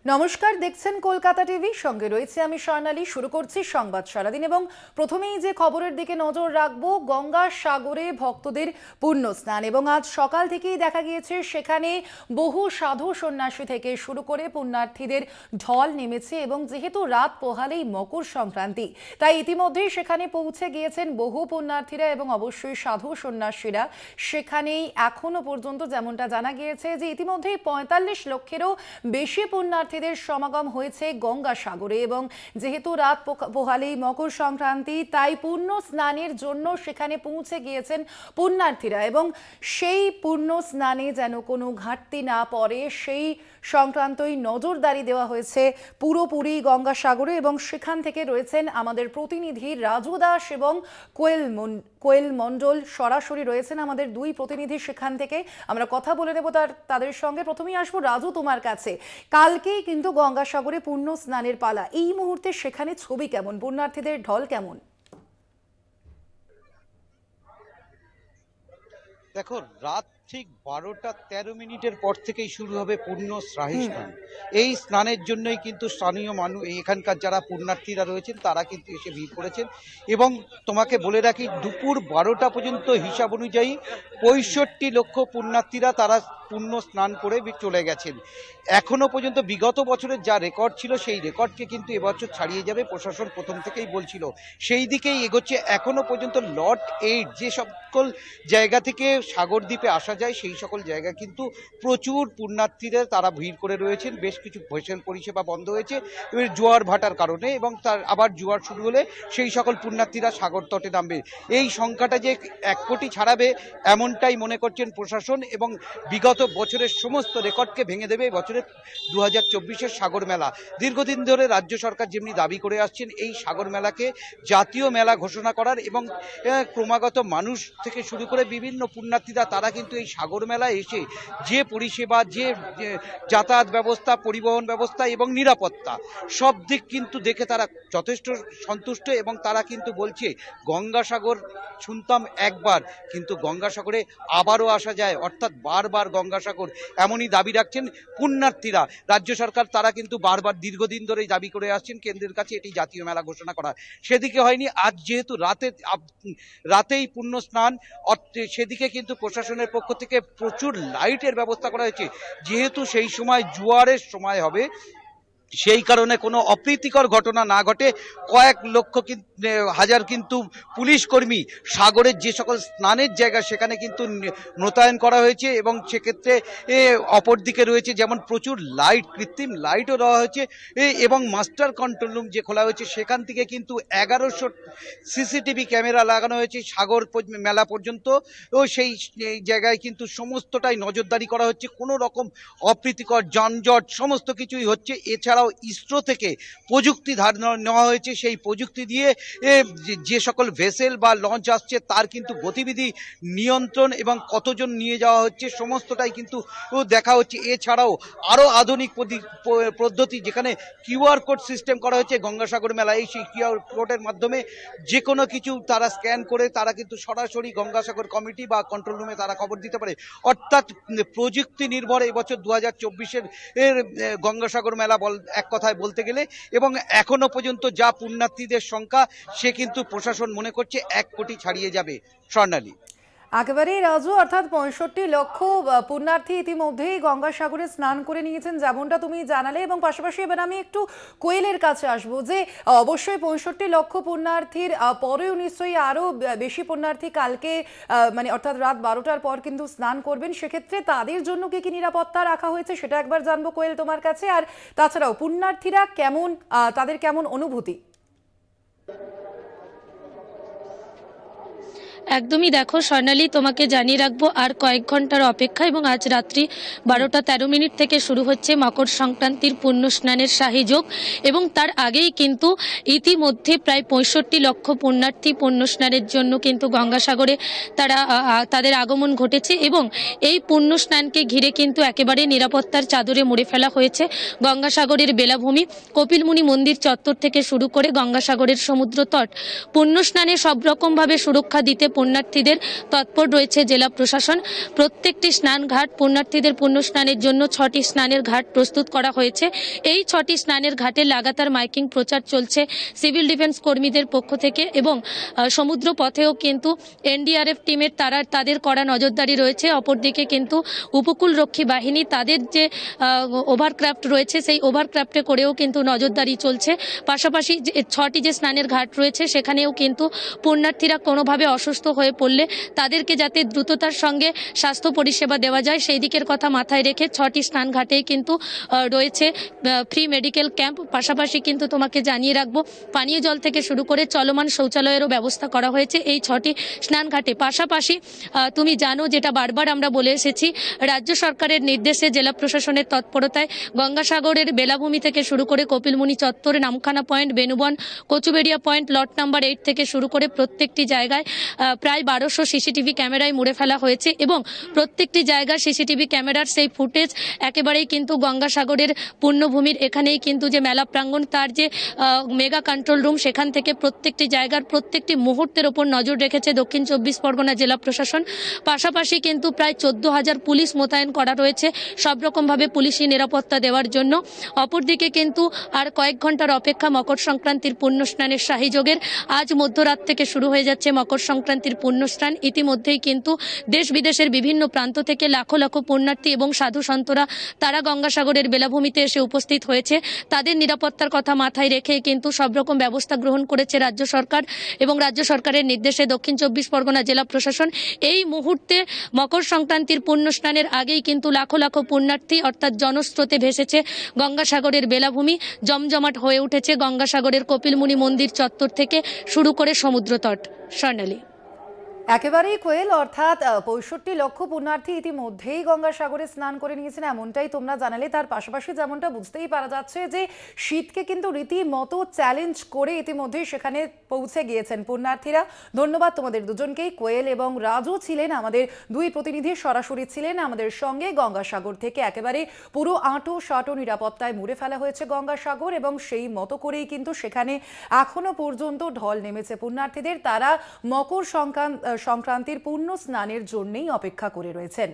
নমস্কার, দেখছেন কলকাতা টিভি, সঙ্গে রয়েছে আমি স্বর্ণালী। শুরু করছি সংবাদ সারাদিন এবং প্রথমেই যে খবরের দিকে নজর রাখবো, গঙ্গা সাগরে ভক্তদের পূর্ণ স্নান এবং আজ সকাল থেকেই দেখা গিয়েছে সেখানে বহু সাধু সন্ন্যাসী থেকে শুরু করে পুণ্যার্থীদের ঢল নেমেছে এবং যেহেতু রাত পোহালেই মকর সংক্রান্তি, তাই ইতিমধ্যেই সেখানে পৌঁছে গিয়েছেন বহু পুণ্যার্থীরা এবং অবশ্যই সাধু সন্ন্যাসীরা। সেখানেই এখনো পর্যন্ত যেমনটা জানা গিয়েছে যে ইতিমধ্যেই ৪৫ লক্ষেরও বেশি পুণ্যার্থীদের সমাগম হয়েছে গঙ্গা সাগরে এবং যেহেতু রাত পোহালেই মকর সংক্রান্তি, তাই পূর্ণ স্নানের জন্য সেখানে পৌঁছে গিয়েছেন পুণ্যার্থীরা এবং সেই পূর্ণ স্নানে যেন কোনো ঘাটতি না পড়ে সেই সংক্রান্তই নজরদারি দেওয়া হয়েছে পুরোপুরি গঙ্গা সাগরে। এবং সেখান থেকে রয়েছেন আমাদের প্রতিনিধি রাজু দাস এবং কোয়েল মণ্ডল, সরাসরি রয়েছেন আমাদের দুই প্রতিনিধি সেখান থেকে। আমরা কথা বলে নেব তাদের সঙ্গে। প্রথমেই আসবো রাজু, তোমার কাছে। কালকেই কিন্তু গঙ্গা সাগরে পূর্ণ স্নানের পালা, এই মুহূর্তে সেখানে ছবি কেমন, পুণ্যার্থীদের ঢল কেমন? দেখো, রাত ঠিক 12টা 13 মিনিটের পর থেকেই শুরু হবে পূর্ণ শ্রাহী স্নান। এই স্নানের জন্যই কিন্তু স্থানীয় মানুষ, এখানকার যারা পুণ্যার্থীরা রয়েছেন তারা কিন্তু এসে ভিড় করেছেন। এবং তোমাকে বলে রাখি, দুপুর 12টা পর্যন্ত হিসাব অনুযায়ী 65 লক্ষ পুণ্যার্থীরা তারা পূর্ণ স্নান করে চলে গেছেন। এখনো পর্যন্ত বিগত বছরের যা রেকর্ড ছিল সেই রেকর্ডকে কিন্তু এবছর ছাড়িয়ে যাবে, প্রশাসন প্রথম থেকেই বলছিল। সেই দিকেই এগোচ্ছে। এখনো পর্যন্ত লট 8 যে সকল জায়গা থেকে সাগর দ্বীপে আসা যায় সেই সকল জায়গা কিন্তু প্রচুর পুণ্যার্থীরা তারা ভিড় করে রয়েছেন। বেশ কিছু ভেসেল পরিষেবা বন্ধ হয়েছে জোয়ার ভাটার কারণে, এবং তার আবার জোয়ার শুরু হলে সেই সকল পুণ্যার্থীরা সাগর তটে নামবে। এই সংখ্যাটা যে 1 কোটি ছাড়াবে এমনটাই মনে করছেন প্রশাসন, এবং বিগত বছরের সমস্ত রেকর্ডকে ভেঙে দেবে বছরের 2024-এর সাগর মেলা। দীর্ঘদিন ধরে রাজ্য সরকার যেমনি দাবি করে আসছেন এই সাগর মেলাকে জাতীয় মেলা ঘোষণা করার, এবং ক্রমাগত মানুষ থেকে শুরু করে বিভিন্ন পুণ্যার্থীরা তারা কিন্তু এই সাগর মেলায় এসে যে পরিষেবা, যে যাতায়াত ব্যবস্থা, পরিবহন ব্যবস্থা এবং নিরাপত্তা সব দিক কিন্তু দেখে তারা যথেষ্ট সন্তুষ্ট। এবং তারা কিন্তু বলছে গঙ্গাসাগর শুনতাম একবার, কিন্তু গঙ্গাসাগরে আবারও আসা যায়, অর্থাৎ বারবার গঙ্গাসাগর, এমনই দাবি রাখছেন পুণ্যার্থীরা। রাজ্য সরকার তারা কিন্তু বারবার দীর্ঘদিন ধরেই দাবি করে আসছেন কেন্দ্রের কাছে এটি জাতীয় মেলা ঘোষণা করা। সেদিকে হয়নি। আজ যেহেতু রাতেই পূর্ণ স্নান, সেদিকে কিন্তু প্রশাসনের পক্ষ থেকে প্রচুর লাইটের ব্যবস্থা করা হয়েছে। যেহেতু সেই সময় জোয়ারের সময় হবে, সেই কারণে কোনো অপ্রীতিকর ঘটনা না ঘটে কয়েক লক্ষ হাজার কিন্তু পুলিশ কর্মী সাগরের যে সকল স্নানের জায়গা সেখানে কিন্তু মোতায়েন করা হয়েছে। এবং সেক্ষেত্রে অপরদিকে রয়েছে যেমন প্রচুর লাইট, কৃত্রিম লাইটও দেওয়া হয়েছে, এবং মাস্টার কন্ট্রোল রুম যে খোলা হয়েছে সেখান থেকে কিন্তু 1100 সিসিটিভি ক্যামেরা লাগানো হয়েছে সাগর মেলা পর্যন্ত। ও সেই জায়গায় কিন্তু সমস্তটাই নজরদারি করা হচ্ছে, কোনো রকম অপ্রীতিকর যানজট সমস্ত কিছুই হচ্ছে। এছাড়াও ইসরো থেকে প্রযুক্তি ধার নেওয়া হয়েছে, সেই প্রযুক্তি দিয়ে যে সকল ভেসেল বা লঞ্চ আসছে তার কিন্তু গতিবিধি নিয়ন্ত্রণ এবং কতজন নিয়ে যাওয়া হচ্ছে সমস্তটাই কিন্তু দেখা হচ্ছে। এছাড়াও আরও আধুনিক পদ্ধতি, যেখানে কিউআর কোড সিস্টেম করা হয়েছে গঙ্গাসাগর মেলায়। সেই কিউআর কোডের মাধ্যমে যে কোনো কিছু তারা স্ক্যান করে তারা কিন্তু সরাসরি গঙ্গাসাগর কমিটি বা কন্ট্রোল রুমে তারা খবর দিতে পারে। অর্থাৎ প্রযুক্তি নির্ভর এবছর 2024-এর গঙ্গাসাগর মেলা এক কথায় বলতে গেলে। এবং এখনো পর্যন্ত যা পুণ্যার্থীদের সংখ্যা সে কিন্তু প্রশাসন মনে করছে 1 কোটি ছাড়িয়ে যাবে। স্বর্ণালী, একেবারেই রাজু, অর্থাৎ 65 লক্ষ পুণ্যার্থী ইতিমধ্যেই গঙ্গাসাগরে স্নান করে নিয়েছেন, যেমনটা তুমি জানালে। এবং পাশাপাশি এবার আমি একটু কোয়েলের কাছে আসবো, যে অবশ্যই 65 লক্ষ পুণ্যার্থীর পরেও নিশ্চয়ই আরও বেশি পুণ্যার্থী কালকে মানে অর্থাৎ রাত 12টার পর কিন্তু স্নান করবেন। সেক্ষেত্রে তাদের জন্য কি কি নিরাপত্তা রাখা হয়েছে সেটা একবার জানবো কোয়েল তোমার কাছে। আর তাছাড়াও পুণ্যার্থীরা কেমন, তাদের কেমন অনুভূতি? একদমই, দেখো স্বর্ণালী, তোমাকে জানিয়ে রাখবো আর কয়েক ঘন্টার অপেক্ষা এবং আজ রাত্রি 12টা 13 মিনিট থেকে শুরু হচ্ছে মকর সংক্রান্তির পূর্ণ স্নানের শাহী যোগ। এবং তার আগেই কিন্তু ইতিমধ্যে প্রায় 65 লক্ষ পুণ্যার্থী পূর্ণ স্নানের জন্য কিন্তু গঙ্গাসাগরে তাদের আগমন ঘটেছে। এবং এই পূর্ণ স্নানকে ঘিরে কিন্তু একেবারে নিরাপত্তার চাদরে মুড়ে ফেলা হয়েছে গঙ্গাসাগরের বেলাভূমি, কপিলমুনি মন্দির চত্বর থেকে শুরু করে গঙ্গাসাগরের সমুদ্র তট। পূর্ণ স্নানে সব রকমভাবে সুরক্ষা দিতে পুণ্যার্থীদের তৎপর রয়েছে জেলা প্রশাসন। প্রত্যেকটি স্নানঘাট পুণ্যার্থীদের পুণ্য স্নানের জন্য 6টি স্নানের ঘাট প্রস্তুত করা হয়েছে। এই 6টি স্নানের ঘাটে লাগাতার মাইকিং প্রচার চলছে সিভিল ডিফেন্স কর্মীদের পক্ষ থেকে, এবং সমুদ্র পথেও কিন্তু এনডিআরএফ টিমের তাদের কড়া নজরদারি রয়েছে। অপরদিকে কিন্তু উপকূলরক্ষী বাহিনী তাদের যে ওভারক্রাফট রয়েছে সেই ওভারক্রাফটে করেও কিন্তু নজরদারি চলছে। পাশাপাশি 6টি যে স্নানের ঘাট রয়েছে সেখানেও কিন্তু পুণ্যার্থীরা কোনোভাবে অসুস্থ হয়ে পড়লে তাদেরকে যাতে দ্রুততার সঙ্গে স্বাস্থ্য পরিষেবা দেওয়া যায় সেই দিকের কথা মাথায় রেখে 6টি স্নান ঘাটেই কিন্তু রয়েছে ফ্রি মেডিকেল ক্যাম্প। পাশাপাশি কিন্তু তোমাকে জানিয়ে রাখবো পানীয় জল থেকে শুরু করে চলমান শৌচালয়েরও ব্যবস্থা করা হয়েছে এই 6টি স্নান ঘাটে। পাশাপাশি তুমি জানো, যেটা বারবার আমরা বলে এসেছি, রাজ্য সরকারের নির্দেশে জেলা প্রশাসনের তৎপরতায় গঙ্গাসাগরের বেলাভূমি থেকে শুরু করে কপিলমুনি চত্বরে, Namkhana point, Benuban, Kachuberia point, lot number 8 থেকে শুরু করে প্রত্যেকটি জায়গায় প্রায় 1200 সিসিটিভি ক্যামেরায় মুড়ে ফেলা হয়েছে, এবং প্রত্যেকটি জায়গায় সিসিটিভি ক্যামেরার সেই ফুটেজ একেবারেই কিন্তু গঙ্গাসাগরের পুণ্যভূমির এখানেই কিন্তু যে মেলা প্রাঙ্গণ তার যে মেগা কন্ট্রোল রুম সেখান থেকে প্রত্যেকটি জায়গার প্রত্যেকটি মুহূর্তের ওপর নজর রেখেছে দক্ষিণ 24 পরগনা জেলা প্রশাসন। পাশাপাশি কিন্তু প্রায় 14,000 পুলিশ মোতায়েন করা রয়েছে সব রকমভাবে পুলিশি নিরাপত্তা দেওয়ার জন্য। অপরদিকে কিন্তু আর কয়েক ঘন্টার অপেক্ষা মকর সংক্রান্তির পুণ্য স্নানের শাহী যোগের। আজ মধ্যরাত থেকে শুরু হয়ে যাচ্ছে মকর সংক্রান্তির পুণ্য স্নান। ইতিমধ্যেই কিন্তু দেশ বিদেশের বিভিন্ন প্রান্ত থেকে লাখো লাখো পুণ্যার্থী এবং সাধু সন্তরা তারা গঙ্গাসাগরের বেলাভূমিতে এসে উপস্থিত হয়েছে। তাদের নিরাপত্তার কথা মাথায় রেখে কিন্তু সব রকম ব্যবস্থা গ্রহণ করেছে রাজ্য সরকার, এবং রাজ্য সরকারের নির্দেশে দক্ষিণ 24 পরগনা জেলা প্রশাসন এই মুহূর্তে মকর সংক্রান্তির পুণ্য স্নানের আগেই কিন্তু লাখো লাখো পুণ্যার্থী অর্থাৎ জনস্রোতে ভেসেছে গঙ্গাসাগরের বেলাভূমি। জমজমাট হয়ে উঠেছে গঙ্গাসাগরের কপিলমুনি মন্দির চত্বর থেকে শুরু করে সমুদ্রতট। স্বর্ণালী। একেবারেই কোয়েল, অর্থাৎ 65 লক্ষ পুণ্যার্থী ইতিমধ্যেই গঙ্গাসাগরে স্নান করে নিয়েছেন এমনটাই তোমরা জানালে। তার পাশাপাশি যেমনটা বুঝতেই পারা যাচ্ছে যে শীতকে কিন্তু রীতিমতো চ্যালেঞ্জ করে ইতিমধ্যেই সেখানে পৌঁছে গিয়েছেন পুণ্যার্থীরা। ধন্যবাদ তোমাদের দুজনকেই। কোয়েল এবং রাজু ছিলেন আমাদের দুই প্রতিনিধি, সরাসরি ছিলেন আমাদের সঙ্গে গঙ্গাসাগর থেকে। একেবারে পুরো আঁটো সাঁটো নিরাপত্তায় মুড়ে ফেলা হয়েছে গঙ্গাসাগর, এবং সেই মতো করেই কিন্তু সেখানে এখনো পর্যন্ত ঢল নেমেছে পুণ্যার্থীদের। তারা মকর সংক্রান্তির পুণ্য স্নানের জন্যই অপেক্ষা করে রয়েছেন।